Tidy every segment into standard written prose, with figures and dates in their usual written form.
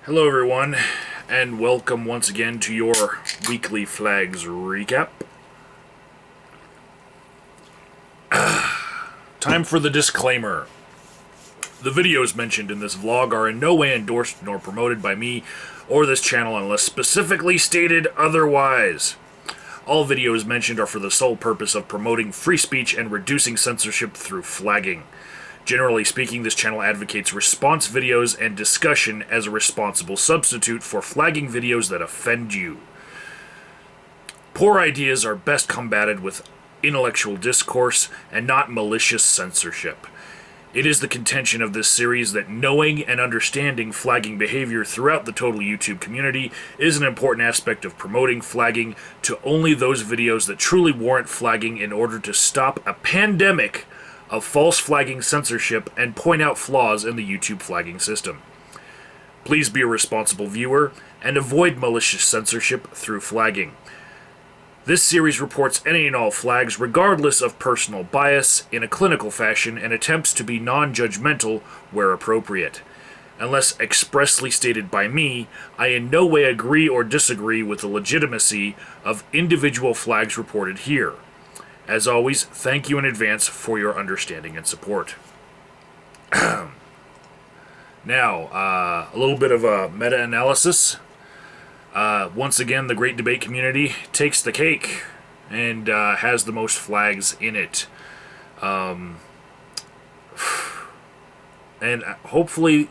Hello everyone, and welcome once again to your weekly flags recap. Time for the disclaimer. The videos mentioned in this vlog are in no way endorsed nor promoted by me or this channel unless specifically stated otherwise. All videos mentioned are for the sole purpose of promoting free speech and reducing censorship through flagging. Generally speaking, this channel advocates response videos and discussion as a responsible substitute for flagging videos that offend you. Poor ideas are best combated with intellectual discourse and not malicious censorship. It is the contention of this series that knowing and understanding flagging behavior throughout the total YouTube community is an important aspect of promoting flagging to only those videos that truly warrant flagging in order to stop a pandemic of false flagging censorship and point out flaws in the YouTube flagging system. Please be a responsible viewer and avoid malicious censorship through flagging. This series reports any and all flags regardless of personal bias in a clinical fashion and attempts to be non-judgmental where appropriate. Unless expressly stated by me, I in no way agree or disagree with the legitimacy of individual flags reported here. As always, thank you in advance for your understanding and support. Now, a little bit of a meta-analysis. Once again, the great debate community takes the cake and has the most flags in it. And hopefully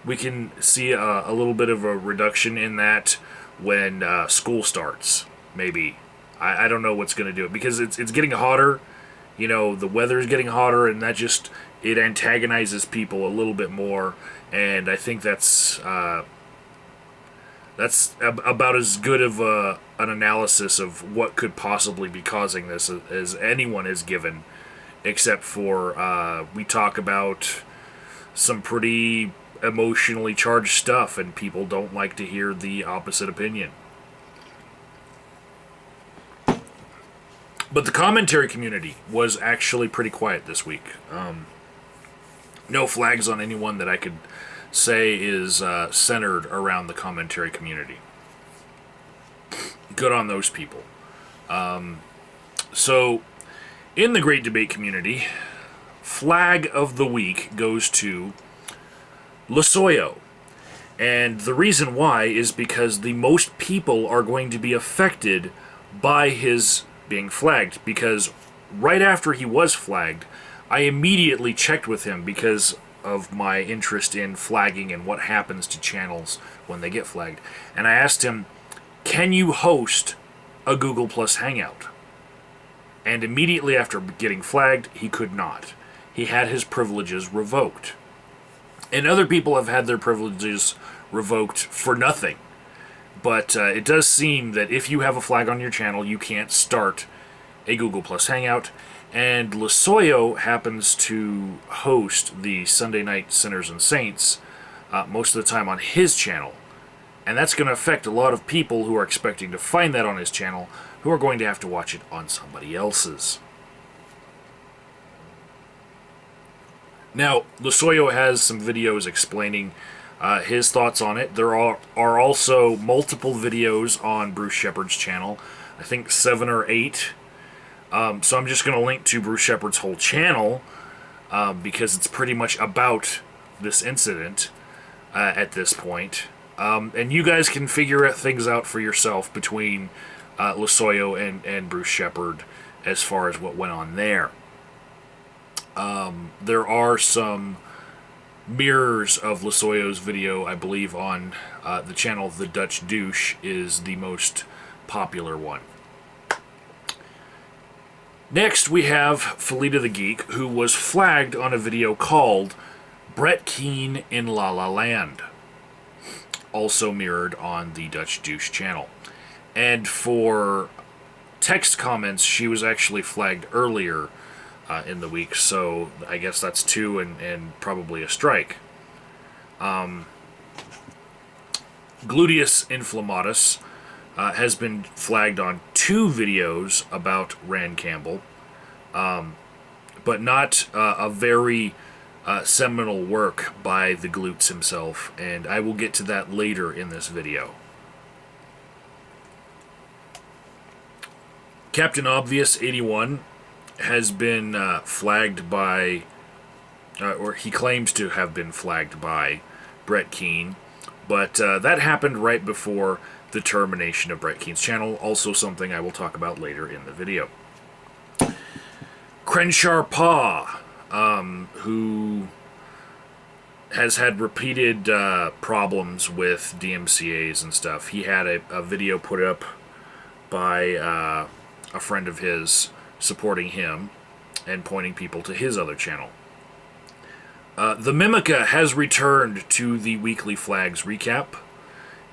we can see a little bit of a reduction in that when school starts, maybe. I don't know what's going to do it, because it's getting hotter. You know, the weather's getting hotter, and that just, it antagonizes people a little bit more, and I think that's about as good of an analysis of what could possibly be causing this as anyone has given, except for we talk about some pretty emotionally charged stuff, and people don't like to hear the opposite opinion. But the commentary community was actually pretty quiet this week. No flags on anyone that I could say is centered around the commentary community. Good on those people. So, in the great debate community, flag of the week goes to Losoyo. And the reason why is because the most people are going to be affected by his being flagged, because right after he was flagged, I immediately checked with him because of my interest in flagging and what happens to channels when they get flagged. And I asked him, can you host a Google Plus Hangout? And immediately after getting flagged, he could not. He had his privileges revoked. And other people have had their privileges revoked for nothing. But it does seem that if you have a flag on your channel, you can't start a Google Plus Hangout. And Losoyo happens to host the Sunday Night Sinners and Saints most of the time on his channel. And that's going to affect a lot of people who are expecting to find that on his channel, who are going to have to watch it on somebody else's. Now, Losoyo has some videos explaining his thoughts on it. There are also multiple videos on Bruce Shepard's channel. I think 7 or 8. So I'm just going to link to Bruce Shepard's whole channel because it's pretty much about this incident at this point. And you guys can figure things out for yourself between Losoyo and Bruce Shepard as far as what went on there. There are some mirrors of Losoyo's video, I believe, on the channel The Dutch Douche is the most popular one. Next, we have Felita the Geek, who was flagged on a video called Brett Keane in La La Land, also mirrored on the Dutch Douche channel. And for text comments, she was actually flagged earlier in the week, so I guess that's 2 and probably a strike. Gluteus inflammatus has been flagged on 2 videos about Rand Campbell, but not a very seminal work by the Glutes himself, and I will get to that later in this video. Captain Obvious 81 has been flagged by, or he claims to have been flagged by Brett Keane, but that happened right before the termination of Brett Keane's channel, also something I will talk about later in the video. Crenshaw Paw, who has had repeated problems with DMCAs and stuff. He had a video put up by a friend of his supporting him and pointing people to his other channel. The Mimica has returned to the weekly flags recap.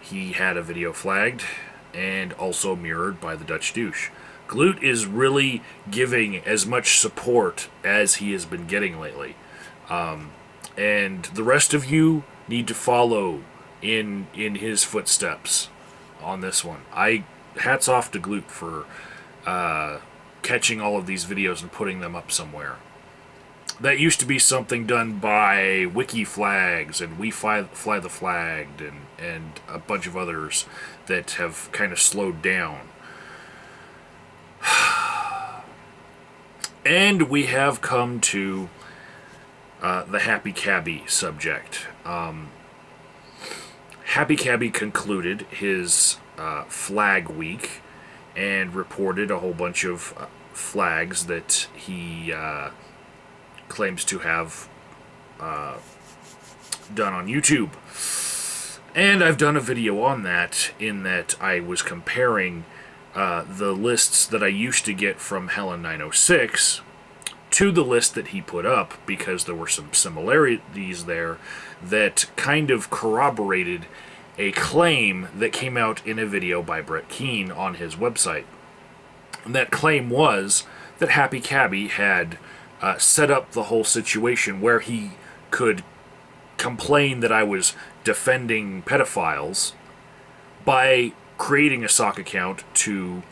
He had a video flagged and also mirrored by the Dutch douche. Glute is really giving as much support as he has been getting lately. And the rest of you need to follow in his footsteps on this one. Hats off to Glute for catching all of these videos and putting them up somewhere. That used to be something done by Wiki Flags and We Fly the Flagged and a bunch of others that have kind of slowed down. And we have come to the Happy Cabbie subject. Happy Cabbie concluded his flag week and reported a whole bunch of flags that he claims to have done on YouTube. And I've done a video on that, in that I was comparing the lists that I used to get from Helen906 to the list that he put up, because there were some similarities there that kind of corroborated a claim that came out in a video by Brett Keane on his website. And that claim was that Happy Cabbie had set up the whole situation where he could complain that I was defending pedophiles by creating a sock account to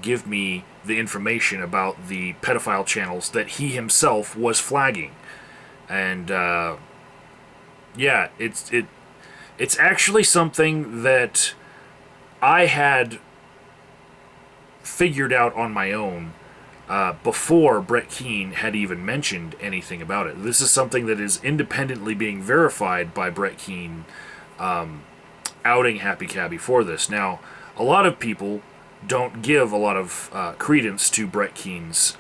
give me the information about the pedophile channels that he himself was flagging. And yeah, it's actually something that I had figured out on my own before Brett Keane had even mentioned anything about it. This is something that is independently being verified by Brett Keane outing Happy Cabbie for this. Now, a lot of people don't give a lot of credence to Brett Keane's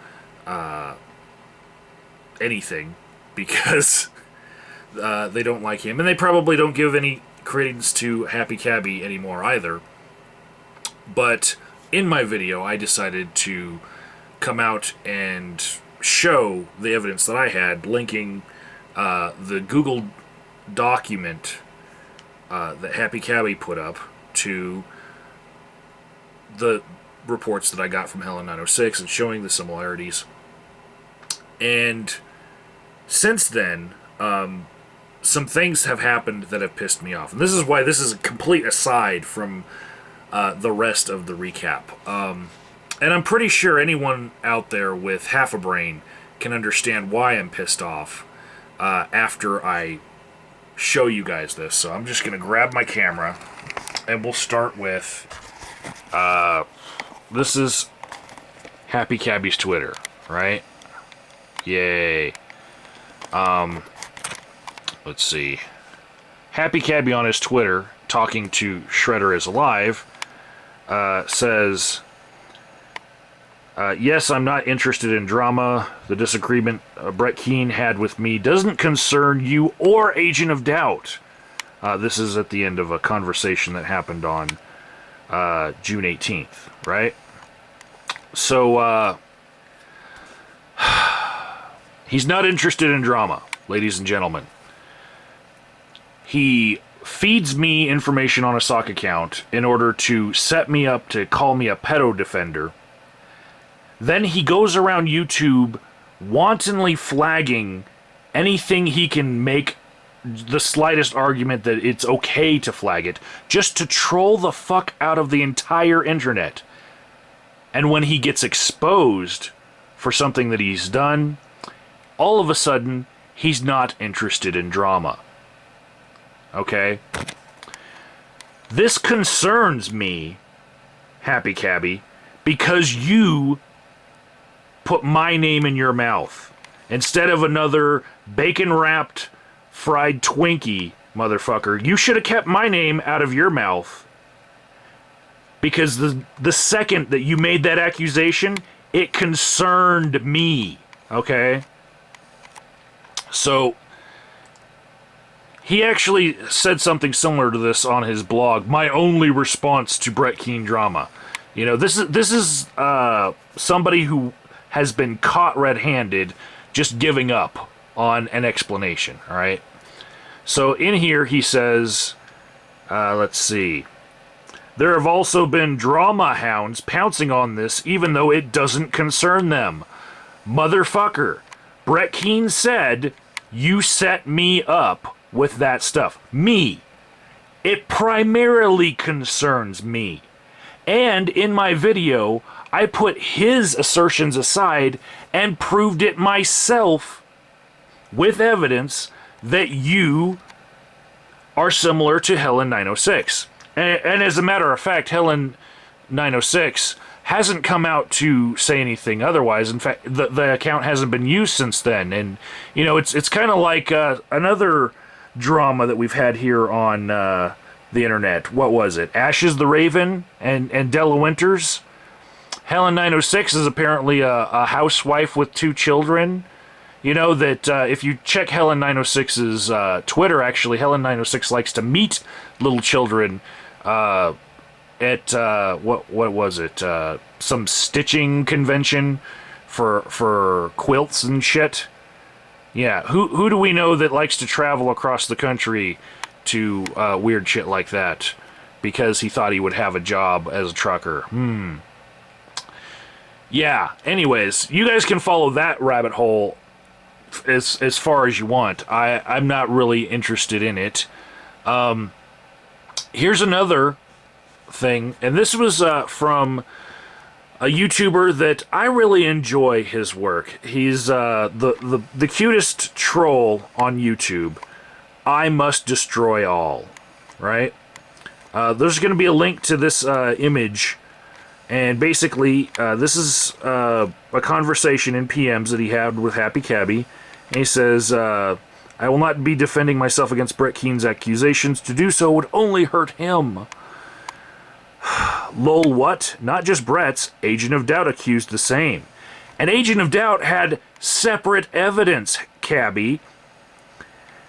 anything, because they don't like him, and they probably don't give any credence to Happy Cabbie anymore either. But in my video, I decided to come out and show the evidence that I had, linking the Google document that Happy Cabbie put up to the reports that I got from Helen906 and showing the similarities. And since then, some things have happened that have pissed me off. And this is why this is a complete aside from the rest of the recap. And I'm pretty sure anyone out there with half a brain can understand why I'm pissed off after I show you guys this. So I'm just going to grab my camera, and we'll start with... this is Happy Cabbie's Twitter, right? Yay. Let's see. Happy Cabbie on his Twitter, talking to Shredder is Alive, says... yes, I'm not interested in drama. The disagreement Brett Keane had with me doesn't concern you or Agent of Doubt. This is at the end of a conversation that happened on June 18th, right? So, he's not interested in drama, ladies and gentlemen. He feeds me information on a sock account in order to set me up to call me a pedo defender. Then he goes around YouTube wantonly flagging anything he can make the slightest argument that it's okay to flag it, just to troll the fuck out of the entire internet. And when he gets exposed for something that he's done, all of a sudden he's not interested in drama. Okay? This concerns me, Happy Cabby, because you put my name in your mouth instead of another bacon-wrapped fried Twinkie, motherfucker. You should have kept my name out of your mouth, because the second that you made that accusation, it concerned me, okay? So, he actually said something similar to this on his blog, my only response to Brett Keane drama. You know, this is somebody who has been caught red-handed just giving up on an explanation, all right? So in here he says, let's see, there have also been drama hounds pouncing on this even though it doesn't concern them. Motherfucker, Brett Keane said, you set me up with that stuff. Me. It primarily concerns me. And in my video, I put his assertions aside and proved it myself with evidence that you are similar to Helen 906. And as a matter of fact, Helen 906 hasn't come out to say anything otherwise. In fact, the account hasn't been used since then. And, you know, it's kind of like another drama that we've had here on the internet. What was it? Ashes the Raven and Della Winters. Helen 906 is apparently a housewife with 2 children. You know that if you check Helen 906's Twitter, actually, Helen 906 likes to meet little children at, what was it? Some stitching convention for quilts and shit. Yeah, who do we know that likes to travel across the country to weird shit like that because he thought he would have a job as a trucker? Yeah, anyways, you guys can follow that rabbit hole as far as you want. I'm not really interested in it. Here's another thing, and this was from a YouTuber that I really enjoy his work. He's the cutest troll on YouTube. I Must Destroy All, right? There's going to be a link to this image, and basically this is a conversation in PMs that he had with Happy Cabby, and he says, I will not be defending myself against Brett Keane's accusations. To do so would only hurt him. Lol, what? Not just Brett's. Agent of Doubt accused the same. And Agent of Doubt had separate evidence, Cabby.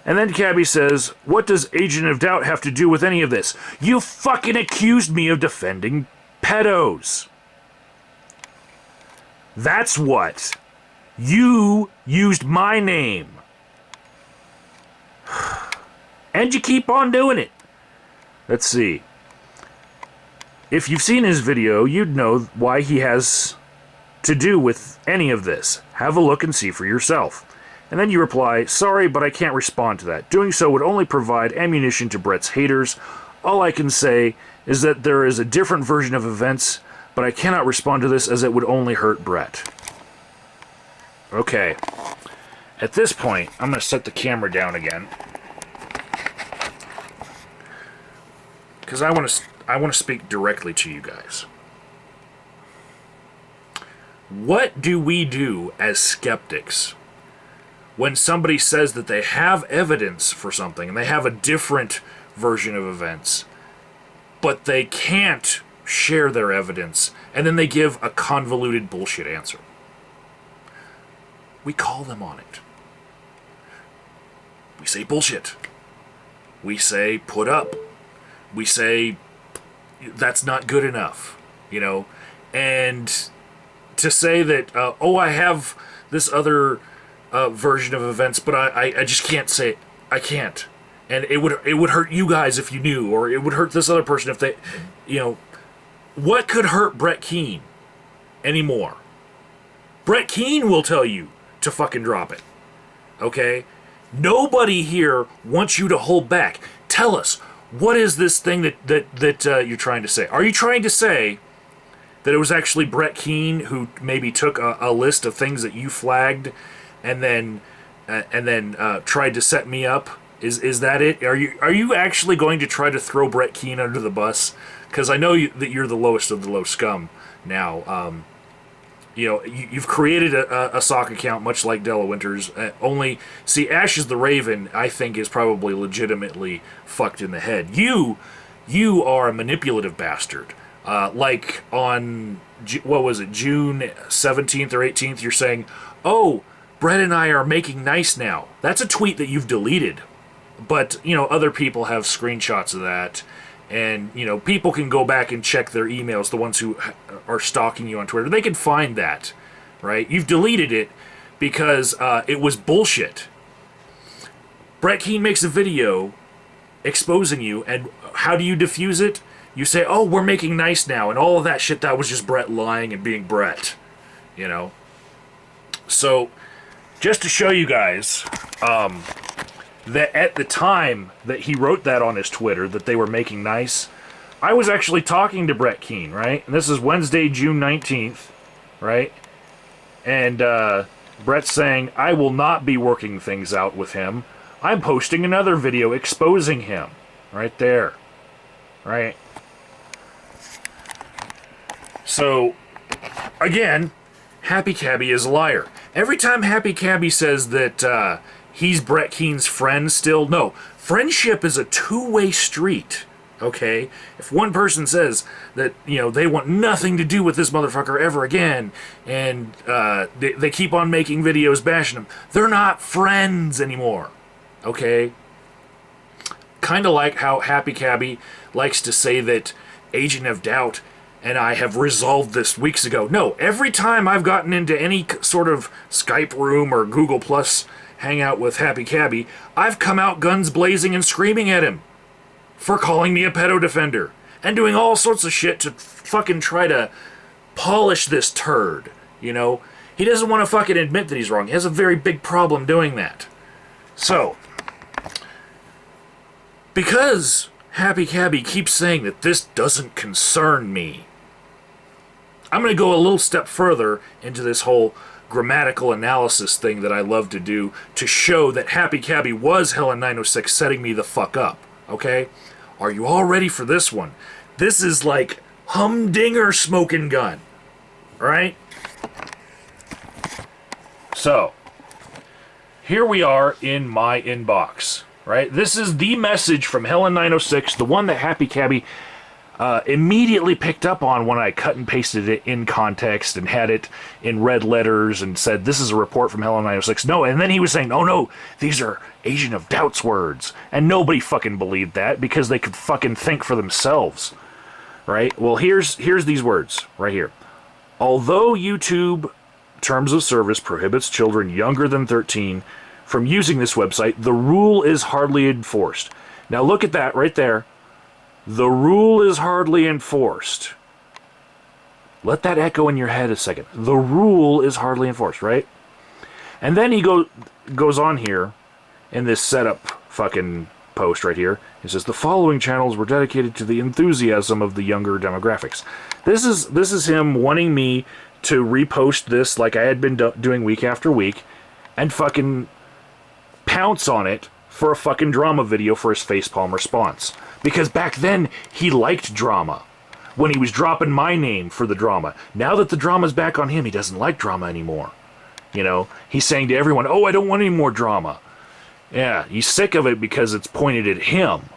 And then Cabby says, what does Agent of Doubt have to do with any of this? You fucking accused me of defending pedos. That's what. You used my name. And you keep on doing it. Let's see. If you've seen his video, you'd know why he has to do with any of this. Have a look and see for yourself. And then you reply, sorry, but I can't respond to that. Doing so would only provide ammunition to Brett's haters. All I can say is that there is a different version of events, but I cannot respond to this as it would only hurt Brett. Okay. At this point, I'm going to set the camera down again. Because I want to speak directly to you guys. What do we do as skeptics when somebody says that they have evidence for something and they have a different version of events, but they can't share their evidence, and then they give a convoluted bullshit answer? We call them on it. We say bullshit. We say put up. We say that's not good enough, you know? And to say that, oh, I have this other version of events, but I just can't say it. I can't. And it would hurt you guys if you knew, or it would hurt this other person if they, you know, what could hurt Brett Keane anymore? Brett Keane will tell you to fucking drop it. Okay? Nobody here wants you to hold back. Tell us, what is this thing that you're trying to say? Are you trying to say that it was actually Brett Keane who maybe took a list of things that you flagged and then and then tried to set me up. Is that it? Are you actually going to try to throw Brett Keane under the bus? Because I know that you're the lowest of the low scum now. You've created a sock account much like Della Winters. Only, see, Ash is the Raven, I think, is probably legitimately fucked in the head. You are a manipulative bastard. Like on, what was it, June 17th or 18th, you're saying, oh, Brett and I are making nice now. That's a tweet that you've deleted. But, other people have screenshots of that. And, people can go back and check their emails, the ones who are stalking you on Twitter. They can find that, right? You've deleted it because it was bullshit. Brett Keane makes a video exposing you, and how do you diffuse it? You say, oh, we're making nice now, and all of that shit, that was just Brett lying and being Brett, So, just to show you guys, that at the time that he wrote that on his Twitter, that they were making nice, I was actually talking to Brett Keane, right? And this is Wednesday, June 19th, right? And Brett's saying, I will not be working things out with him. I'm posting another video exposing him. Right there. Right? So, again, Happy Cabby is a liar. Every time Happy Cabby says that he's Brett Keane's friend still, no. Friendship is a two-way street, okay? If one person says that, they want nothing to do with this motherfucker ever again, and they keep on making videos bashing him, they're not friends anymore, okay? Kind of like how Happy Cabby likes to say that Agent of Doubt and I have resolved this weeks ago. No, every time I've gotten into any sort of Skype room or Google Plus hangout with Happy Cabby, I've come out guns blazing and screaming at him for calling me a pedo defender and doing all sorts of shit to fucking try to polish this turd, He doesn't want to fucking admit that he's wrong. He has a very big problem doing that. So, because Happy Cabby keeps saying that this doesn't concern me, I'm going to go a little step further into this whole grammatical analysis thing that I love to do to show that Happy Cabby was Helen 906 setting me the fuck up, okay? Are you all ready for this one? This is like humdinger smoking gun, alright? So, here we are in my inbox, right? This is the message from Helen 906, the one that Happy Cabby immediately picked up on when I cut and pasted it in context and had it in red letters and said, this is a report from Helen 906. No, and then he was saying, oh no, these are Agent of Doubt's words. And nobody fucking believed that because they could fucking think for themselves, right? Well, here's these words right here. Although YouTube Terms of Service prohibits children younger than 13 from using this website, the rule is hardly enforced. Now look at that right there. The rule is hardly enforced. Let that echo in your head a second. The rule is hardly enforced, right? And then he goes on here in this setup fucking post right here. It says, the following channels were dedicated to the enthusiasm of the younger demographics. This is him wanting me to repost this like I had been doing week after week and fucking pounce on it for a fucking drama video for his facepalm response. Because back then, he liked drama. When he was dropping my name for the drama. Now that the drama's back on him, he doesn't like drama anymore. He's saying to everyone, oh, I don't want any more drama. Yeah, he's sick of it because it's pointed at him.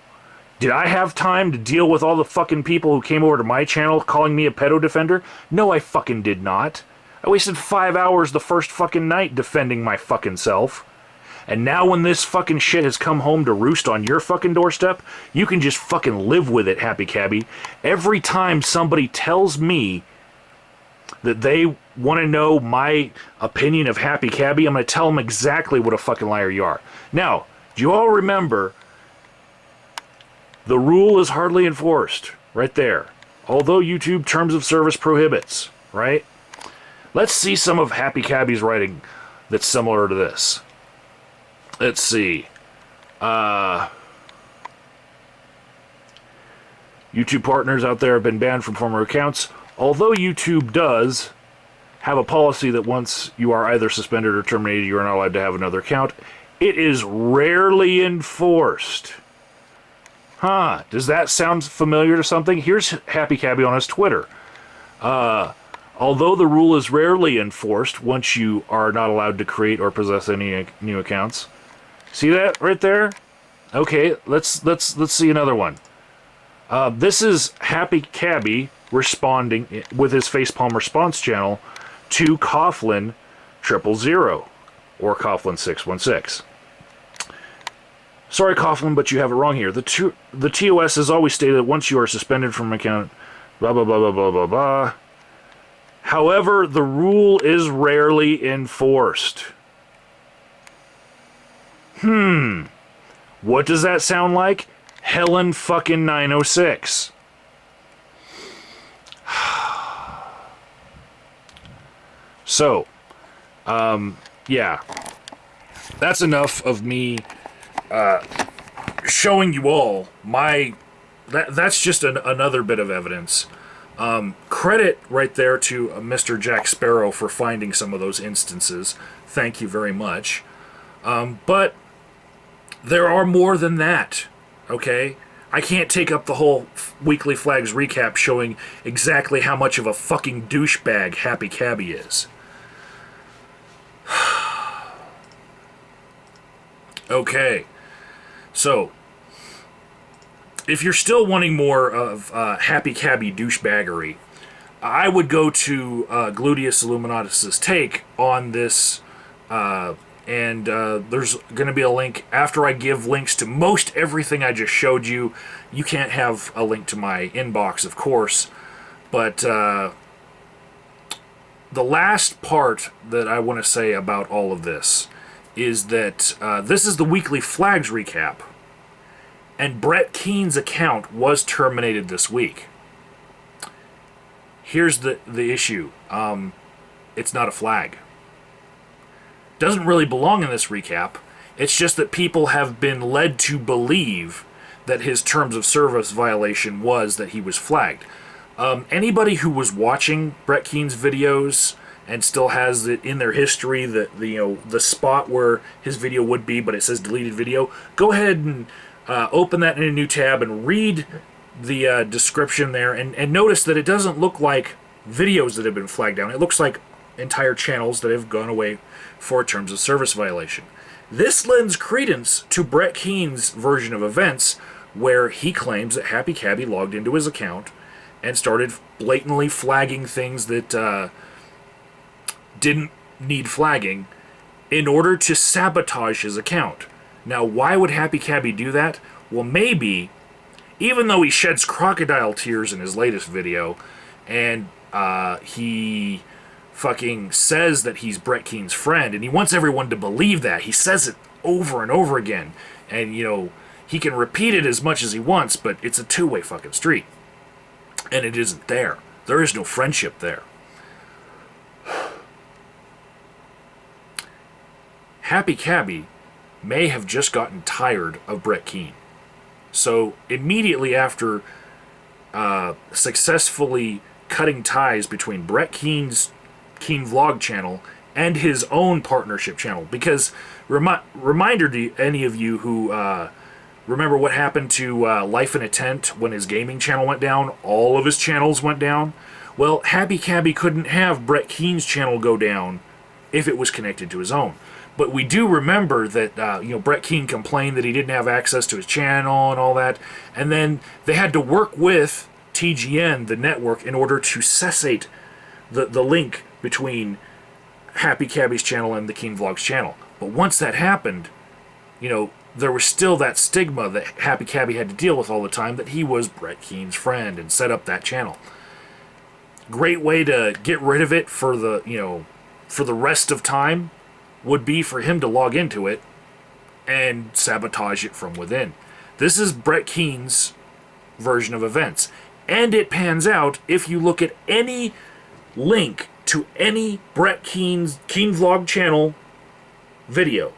Did I have time to deal with all the fucking people who came over to my channel calling me a pedo defender? No, I fucking did not. I wasted 5 hours the first fucking night defending my fucking self. And now when this fucking shit has come home to roost on your fucking doorstep, you can just fucking live with it, Happy Cabby. Every time somebody tells me that they want to know my opinion of Happy Cabby, I'm going to tell them exactly what a fucking liar you are. Now, do you all remember the rule is hardly enforced? Right there. Although YouTube Terms of Service prohibits, right? Let's see some of Happy Cabby's writing that's similar to this. Let's see. YouTube partners out there have been banned from former accounts. Although YouTube does have a policy that once you are either suspended or terminated, you are not allowed to have another account. It is rarely enforced. Huh, does that sound familiar to something? Here's Happy Cabby on his Twitter. Although the rule is rarely enforced once you are not allowed to create or possess any new accounts. See that right there? Okay, let's see another one. This is Happy Cabby responding with his facepalm response channel to Coughlin 000 or Coughlin 616. Sorry, Coughlin, but you have it wrong here. The TOS has always stated that once you are suspended from an account, blah, blah, blah, blah, blah, blah, blah. However, the rule is rarely enforced. What does that sound like? Helen fucking 906. So, yeah. That's enough of me showing you all my... That's just another bit of evidence. Credit right there to Mr. Jack Sparrow for finding some of those instances. Thank you very much. But there are more than that, okay? I can't take up the whole Weekly Flags recap showing exactly how much of a fucking douchebag Happy Cabby is. Okay, so if you're still wanting more of Happy Cabby douchebaggery, I would go to Gluteus Illuminatus' take on this, and there's going to be a link after I give links to most everything I just showed you. You can't have a link to my inbox, of course, but the last part that I want to say about all of this is that this is the Weekly Flags recap, and Brett Keen's account was terminated this week. Here's the issue. It's not a flag. Doesn't really belong in this recap. It's just that people have been led to believe that his terms of service violation was that he was flagged. Anybody who was watching Brett Keen's videos and still has it in their history, the spot where his video would be, but it says deleted video, go ahead and open that in a new tab and read the description there, and notice that it doesn't look like videos that have been flagged down. It looks like entire channels that have gone away for terms of service violation. This lends credence to Brett Keen's version of events, where he claims that Happy Cabby logged into his account and started blatantly flagging things that didn't need flagging in order to sabotage his account. Now, why would Happy Cabby do that? Well, maybe, even though he sheds crocodile tears in his latest video, and he fucking says that he's Brett Keen's friend, and he wants everyone to believe that. He says it over and over again, and, he can repeat it as much as he wants, but it's a two-way fucking street. And it isn't there. There is no friendship there. Happy Cabby may have just gotten tired of Brett Keen. So immediately after successfully cutting ties between Brett Keen's Keen Vlog channel and his own partnership channel, because reminder to any of you who remember what happened to Life in a Tent when his gaming channel went down, all of his channels went down. Well, Happy Cabby couldn't have Brett Keen's channel go down if it was connected to his own. But we do remember that Brett Keen complained that he didn't have access to his channel and all that, and then they had to work with TGN, the network, in order to cessate the link between Happy Cabby's channel and the Keen Vlogs channel. But once that happened, there was still that stigma that Happy Cabby had to deal with all the time, that he was Brett Keen's friend and set up that channel. Great way to get rid of it for the rest of time would be for him to log into it and sabotage it from within. This is Brett Keen's version of events. And it pans out if you look at any link to any Brett Keen's Keen Vlog channel video.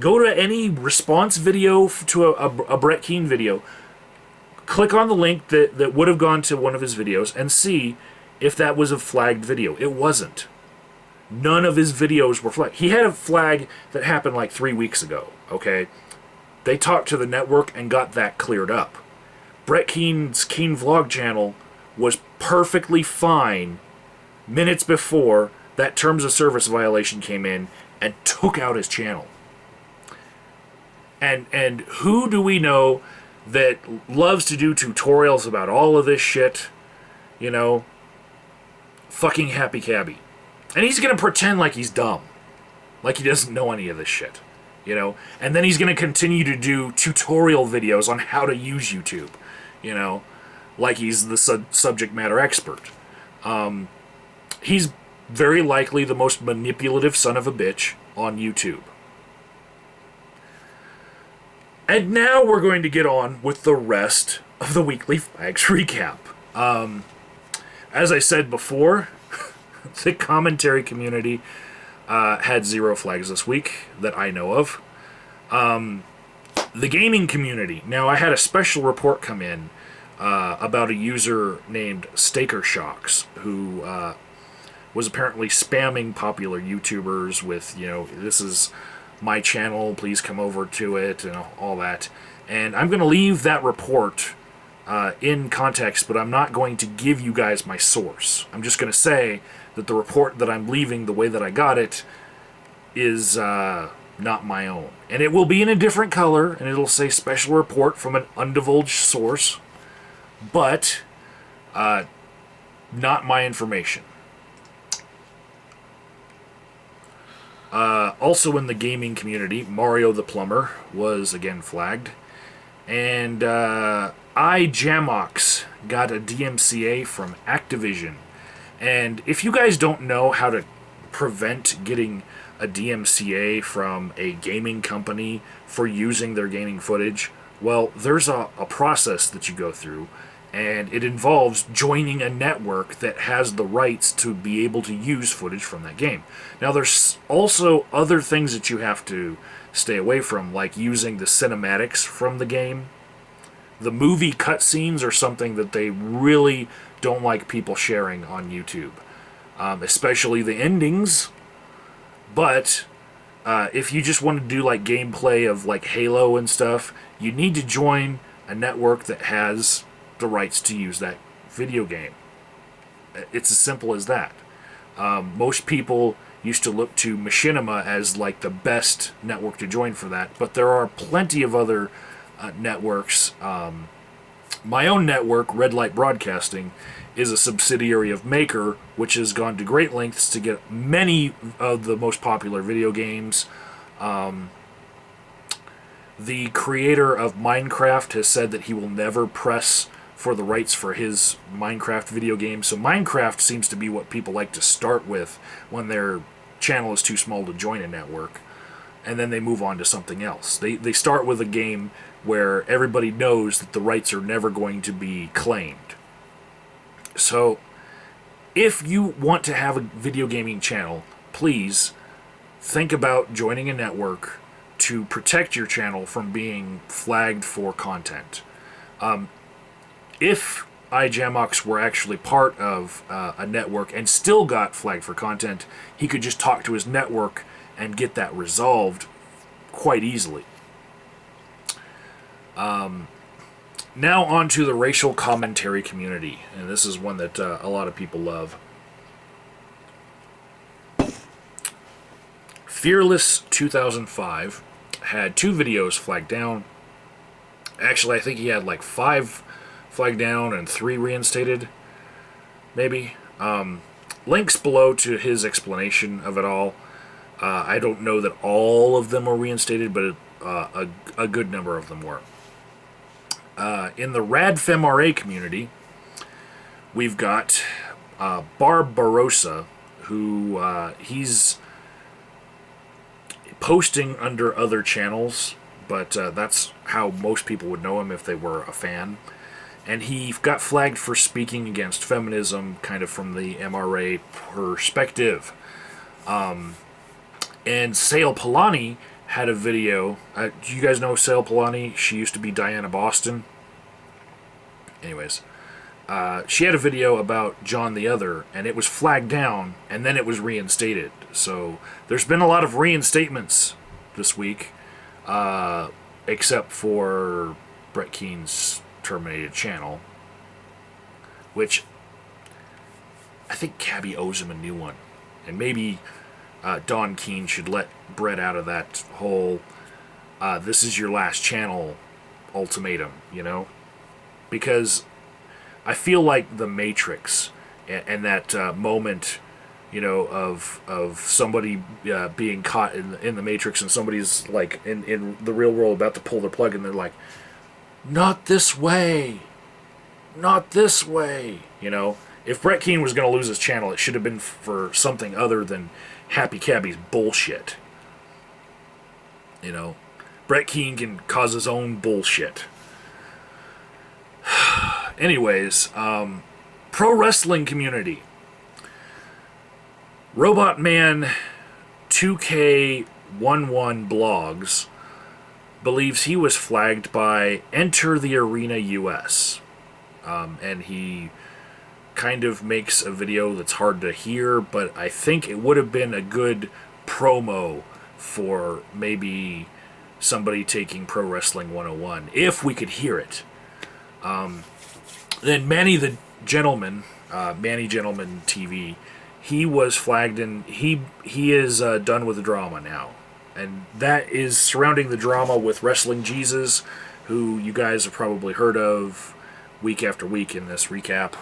Go to any response video to a Brett Keen video, click on the link that would have gone to one of his videos, and see if that was a flagged video. It wasn't. None of his videos were flagged. He had a flag that happened like 3 weeks ago, okay? They talked to the network and got that cleared up. Brett Keen's Keen Vlog channel was perfectly fine minutes before that terms of service violation came in and took out his channel. And who do we know that loves to do tutorials about all of this shit? You know, fucking Happy Cabby. And he's going to pretend like he's dumb. Like he doesn't know any of this shit. You know? And then he's going to continue to do tutorial videos on how to use YouTube. You know? Like he's the subject matter expert. He's very likely the most manipulative son of a bitch on YouTube. And now we're going to get on with the rest of the Weekly Flags recap. As I said before, the commentary community had 0 flags this week that I know of. The gaming community. Now, I had a special report come in about a user named Staker Shocks, who was apparently spamming popular YouTubers with, you know, this is my channel, please come over to it, and all that. And I'm going to leave that report in context, but I'm not going to give you guys my source. I'm just going to say that the report that I'm leaving, the way that I got it, is not my own. And it will be in a different color, and it'll say special report from an undivulged source, but not my information. Also in the gaming community, Mario the Plumber was again flagged. And iJamox got a DMCA from Activision. And if you guys don't know how to prevent getting a DMCA from a gaming company for using their gaming footage, well, there's a process that you go through. And it involves joining a network that has the rights to be able to use footage from that game. Now, there's also other things that you have to stay away from, like using the cinematics from the game. The movie cutscenes are something that they really don't like people sharing on YouTube, especially the endings. But if you just want to do like gameplay of like Halo and stuff, you need to join a network that has the rights to use that video game. It's as simple as that. Most people used to look to Machinima as like the best network to join for that, but there are plenty of other networks. My own network, Red Light Broadcasting, is a subsidiary of Maker, which has gone to great lengths to get many of the most popular video games. The creator of Minecraft has said that he will never press for the rights for his Minecraft video game. So Minecraft seems to be what people like to start with when their channel is too small to join a network. And then they move on to something else. They start with a game where everybody knows that the rights are never going to be claimed. So if you want to have a video gaming channel, please think about joining a network to protect your channel from being flagged for content. If iJamox were actually part of a network and still got flagged for content, he could just talk to his network and get that resolved quite easily. Now on to the racial commentary community, and this is one that a lot of people love. Fearless 2005 had 2 videos flagged down. Actually, I think he had like 5 flagged down and 3 reinstated, maybe. Links below to his explanation of it all. I don't know that all of them were reinstated, but a good number of them were. In the RadFemRA community, we've got Barbarossa, who he's posting under other channels, but that's how most people would know him if they were a fan. And he got flagged for speaking against feminism, kind of from the MRA perspective. And Sale Polani had a video. Do you guys know Sale Polani? She used to be Diana Boston. Anyways, she had a video about John the Other, and it was flagged down, and then it was reinstated. So there's been a lot of reinstatements this week, except for Brett Keene's terminated channel, which I think Cabby owes him a new one. And maybe Don Keene should let Brett out of that whole this is your last channel ultimatum, you know? Because I feel like the Matrix and that moment, you know, of somebody being caught in the Matrix, and somebody's like in the real world about to pull their plug, and they're like, not this way, not this way, you know? If Brett Keene was going to lose his channel, it should have been for something other than Happy Cabby's bullshit. You know? Brett Keene can cause his own bullshit. Anyways, pro wrestling community. Robot Man 2K11 Blogs believes he was flagged by Enter the Arena US. And he kind of makes a video that's hard to hear, but I think it would have been a good promo for maybe somebody taking Pro Wrestling 101 if we could hear it. Then Manny the Gentleman, Manny Gentleman TV, he was flagged, and he is done with the drama now, and that is surrounding the drama with Wrestling Jesus, who you guys have probably heard of week after week in this recap.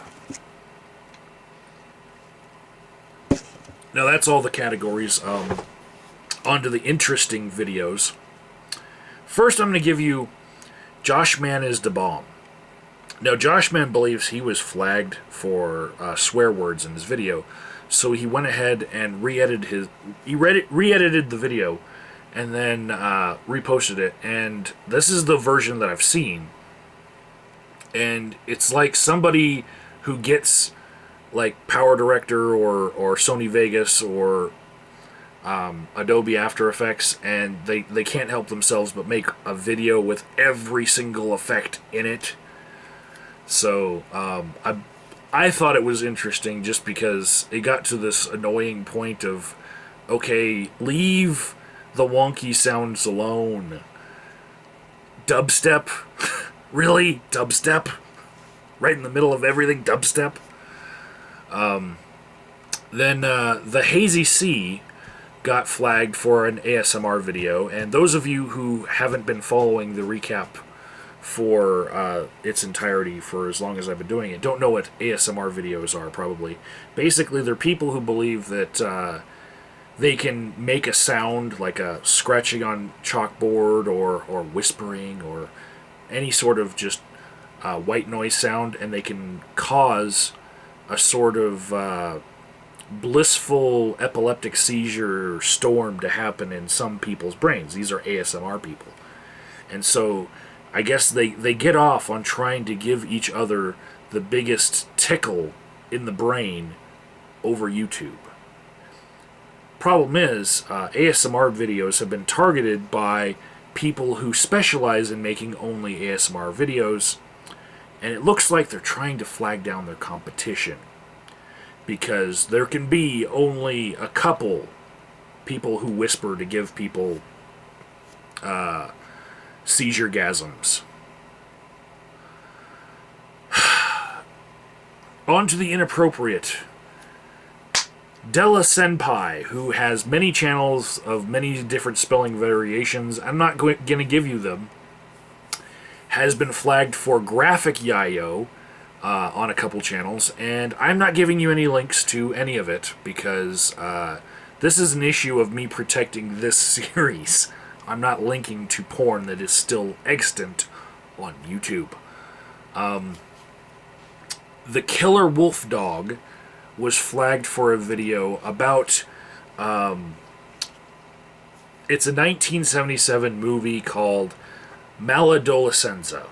Now that's all the categories. On to the interesting videos. First, I'm going to give you Josh Man is the Bomb. Now, Josh Man believes he was flagged for swear words in his video, so he went ahead and re-edited the video, and then reposted it. And this is the version that I've seen, and it's like somebody who gets like Power Director or Sony Vegas or Adobe After Effects, and they can't help themselves but make a video with every single effect in it. So I thought it was interesting just because it got to this annoying point of, okay, leave the wonky sounds alone. Dubstep? Really? Dubstep? Right in the middle of everything, dubstep? Then the Hazy Sea got flagged for an ASMR video, and those of you who haven't been following the recap for its entirety for as long as I've been doing it don't know what ASMR videos are, probably. Basically, they're people who believe that they can make a sound like a scratching on chalkboard or whispering or any sort of just white noise sound, and they can cause a sort of blissful epileptic seizure storm to happen in some people's brains. These are ASMR people. And so I guess they get off on trying to give each other the biggest tickle in the brain over YouTube. Problem is, ASMR videos have been targeted by people who specialize in making only ASMR videos, and it looks like they're trying to flag down their competition, because there can be only a couple people who whisper to give people seizure-gasms. On to the inappropriate. Della Senpai, who has many channels of many different spelling variations, I'm not going to give you them, has been flagged for graphic yayo on a couple channels, and I'm not giving you any links to any of it because this is an issue of me protecting this series. I'm not linking to porn that is still extant on YouTube. The Killer Wolf Dog was flagged for a video about it's a 1977 movie called Maladolescenza,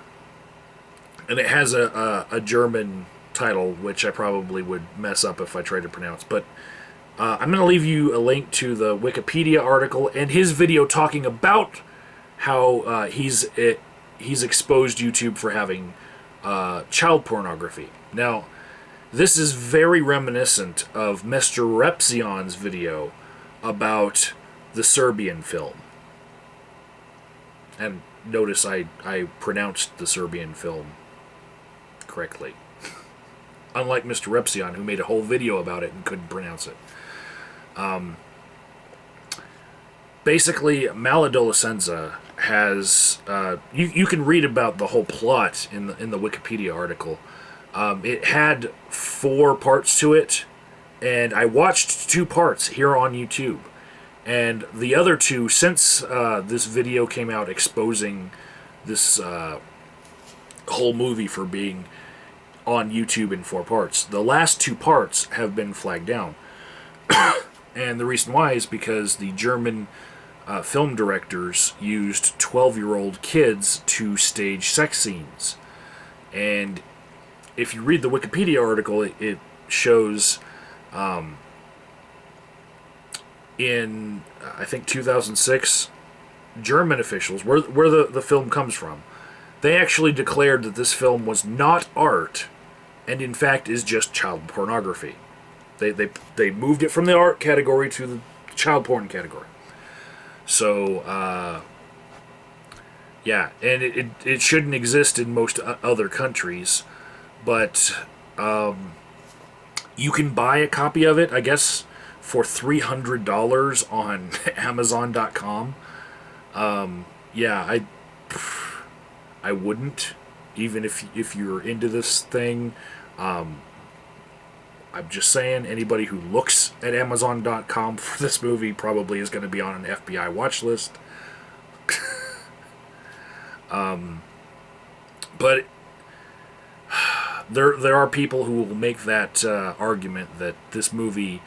and it has a German title, which I probably would mess up if I tried to pronounce, but I'm going to leave you a link to the Wikipedia article and his video talking about how he's exposed YouTube for having child pornography. Now, this is very reminiscent of Mr. Repzion's video about the Serbian film. And notice I pronounced the Serbian film correctly. Unlike Mr. Repzion, who made a whole video about it and couldn't pronounce it. Basically, Maladolescenza has... you can read about the whole plot in the Wikipedia article. It had 4 parts to it, and I watched 2 parts here on YouTube. And the other 2, since this video came out exposing this whole movie for being on YouTube in 4 parts, the last 2 parts have been flagged down. And the reason why is because the German film directors used 12-year-old kids to stage sex scenes. And if you read the Wikipedia article, it shows in, I think, 2006, German officials, where the film comes from, they actually declared that this film was not art, and in fact is just child pornography. They moved it from the art category to the child porn category. So, yeah, and it shouldn't exist in most other countries, but you can buy a copy of it, I guess, for $300 on Amazon.com. Yeah, I wouldn't, even if you're into this thing. I'm just saying, anybody who looks at Amazon.com for this movie probably is going to be on an FBI watch list. But there are people who will make that argument that this movie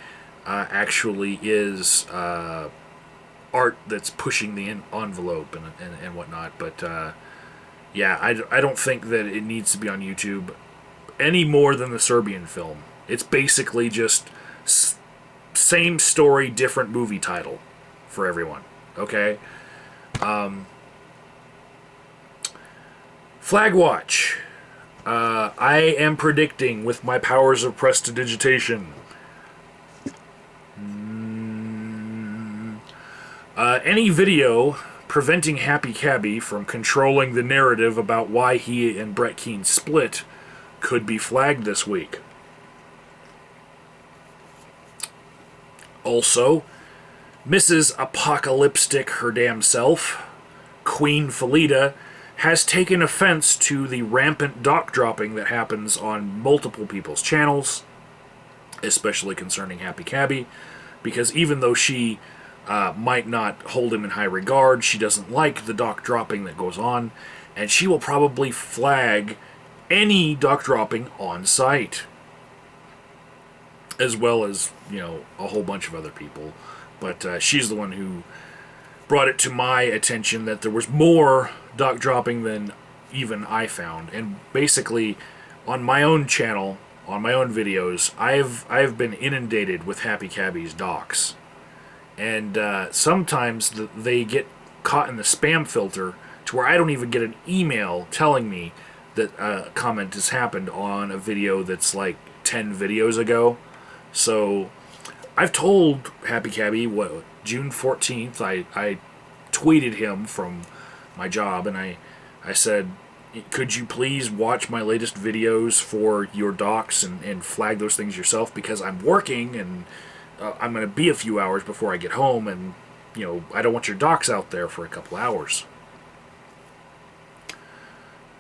actually is art that's pushing the envelope and whatnot. But yeah, I don't think that it needs to be on YouTube any more than the Serbian film. It's basically just same story, different movie title for everyone. Okay? Flag Watch. I am predicting with my powers of prestidigitation. Any video preventing Happy Cabby from controlling the narrative about why he and Brett Keane split could be flagged this week. Also, Mrs. Apocalyptic her damn self, Queen Felida, has taken offense to the rampant doc dropping that happens on multiple people's channels, especially concerning Happy Cabby, because even though she might not hold him in high regard, she doesn't like the doc dropping that goes on, and she will probably flag any doc dropping on site, as well as, you know, a whole bunch of other people. But she's the one who brought it to my attention that there was more doc dropping than even I found. And basically, on my own channel, on my own videos, I've been inundated with Happy Cabby's docs. And sometimes they get caught in the spam filter to where I don't even get an email telling me that a comment has happened on a video that's like 10 videos ago. So I've told Happy Cabby, June 14th, I tweeted him from my job, and I said, could you please watch my latest videos for your docs and flag those things yourself, because I'm working and I'm going to be a few hours before I get home, and, you know, I don't want your docs out there for a couple hours.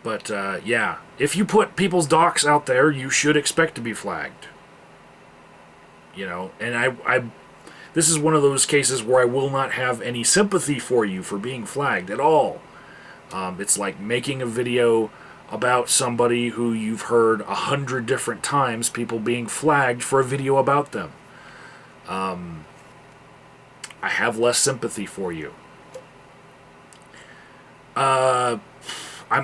But, yeah, if you put people's docs out there, you should expect to be flagged. You know, and this is one of those cases where I will not have any sympathy for you for being flagged at all. It's like making a video about somebody who you've heard 100 different times, people being flagged for a video about them. I have less sympathy for you. I'm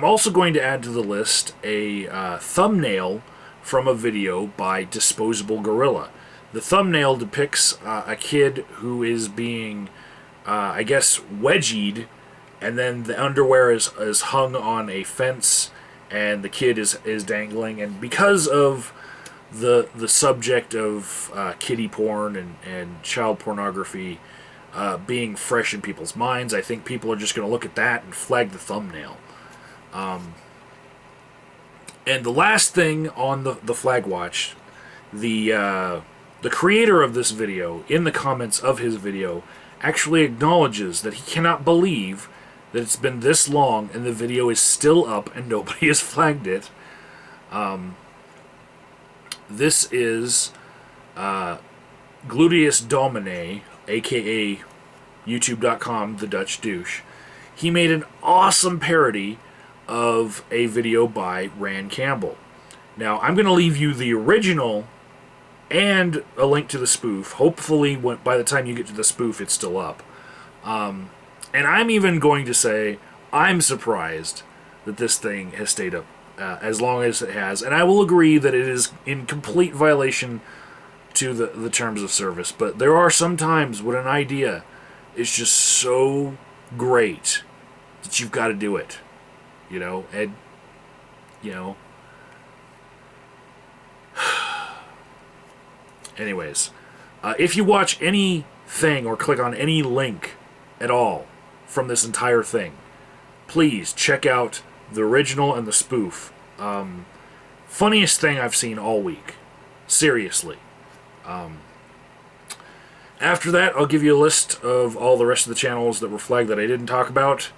also going to add to the list a thumbnail from a video by Disposable Gorilla. The thumbnail depicts a kid who is being, I guess, wedgied, and then the underwear is hung on a fence, and the kid is dangling, and because of the subject of kiddie porn and child pornography being fresh in people's minds, I think people are just going to look at that and flag the thumbnail. And the last thing on the flag watch, the creator of this video, in the comments of his video, actually acknowledges that he cannot believe that it's been this long and the video is still up and nobody has flagged it. This is Gluteus Domine, aka YouTube.com, the Dutch douche. He made an awesome parody of a video by Rand Campbell. Now, I'm going to leave you the original and a link to the spoof. Hopefully, by the time you get to the spoof, it's still up. And I'm even going to say I'm surprised that this thing has stayed up as long as it has. And I will agree that it is in complete violation to the terms of service. But there are some times when an idea is just so great that you've got to do it. You know, and, you know. Anyways, if you watch anything or click on any link at all from this entire thing, please check out the original and the spoof. Funniest thing I've seen all week. Seriously. After that, I'll give you a list of all the rest of the channels that were flagged that I didn't talk about,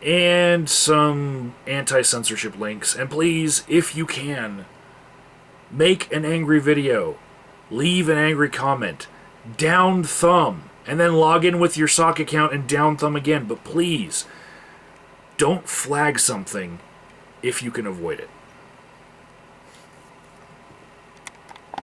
and some anti-censorship links. And please, if you can, make an angry video. Leave an angry comment. Down thumb. And then log in with your sock account and down thumb again. But please, don't flag something if you can avoid it.